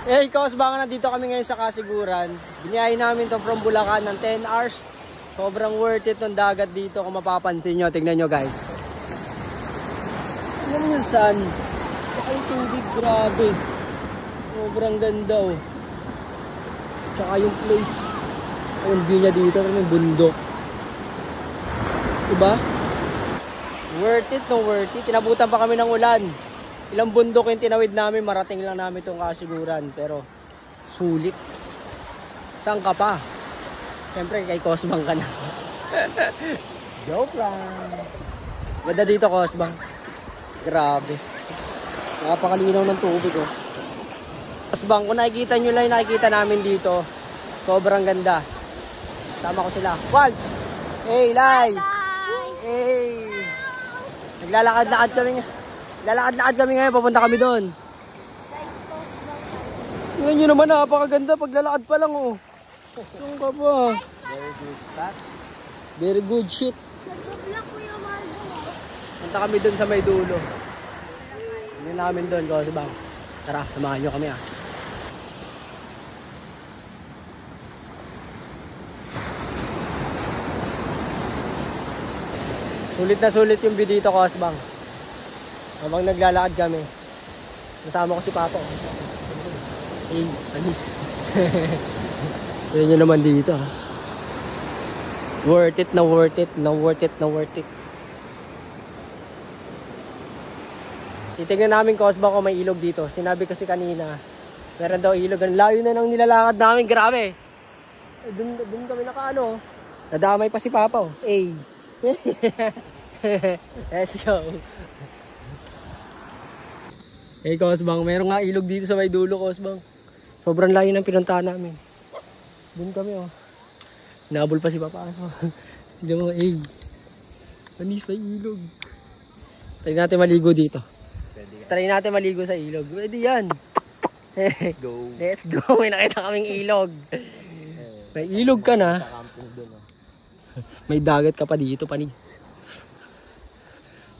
Hey, kausbangan, nandito kami ngayon sa Kasiguran. Biniyahin namin to from Bulacan ng 10 hours. Sobrang worth it ng dagat dito kung mapapansin nyo. Tignan nyo guys. Tignan nyo yung sun. Tsaka yung tubig, grabe. Sobrang ganda oh. Tsaka yung place. Yung view niya dito, yung bundok. Diba? Worth it, no worth it. Tinabutan pa kami ng ulan. Ilang bundok yung tinawid namin, marating lang namin itong Kasiguran. Pero, sulit. Saan ka pa? Siyempre, kay Cosbang ka na. Joke lang. Ganda dito, Cosbang. Grabe. Napakalinaw ng tubig, oh. Cosbang, kung nakikita nyo lang yung nakikita namin dito, sobrang ganda. Tama ko sila. Waltz! Hey, Lai! Hey! Naglalakad-lakad kami nga. Lalakad-lakad kami ngayon, papunta kami doon. Tingnan nyo naman, napakaganda. Paglalakad pa lang, oh. Saan ka pa? Very good spot. Very good shit. Nag-vlog ko yung mahal mo. Punta kami doon sa may dulo. Hindi namin doon, Cosbang. Tara, samahan nyo kami, ah. Sulit na sulit yung view dito, Cosbang. Habang naglalakad kami, kasama ko si Papa. Hey, alis. Yan nyo naman dito. Worth it na worth it, na worth it, na worth it. Titignan namin, Cosbang, kung may ilog dito. Sinabi kasi kanina, meron daw ilog. Ang layo na ng nilalakad namin, grabe. Doon kami nakaano. Nadamay pa si Papa. Hey. Let's go. Hey, Cosbang, meron nga ilog dito sa may dulo, Cosbang. Sobrang layo ng pinuntahan namin. Doon kami, oh. Nabol pa si Papa. Hindi mo, hey. Panis pa ilog. Try natin maligo dito. Try natin maligo sa ilog. Pwede yan. Let's go. Let's go. May nakita kaming ilog. May ilog ka na. May dagat ka pa dito, panis.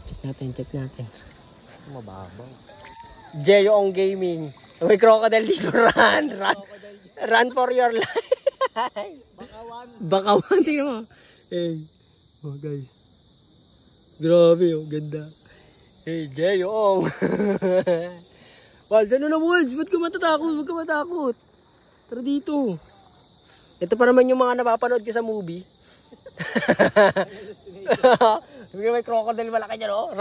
Check natin. Mababaw. Jeyoong Gaming. May crocodile dito. Run for your life. Bakawan. Tingnan mo. Hey. Oh, guys. Grabe, oh. Ganda. Hey, Jeyoong. Waltz, ano na, Waltz? Ba't ka matatakot? Ba't ka matakot? Tara dito. Ito pa naman yung mga napapanood ko sa movie. May crocodile malaki dyan, oh.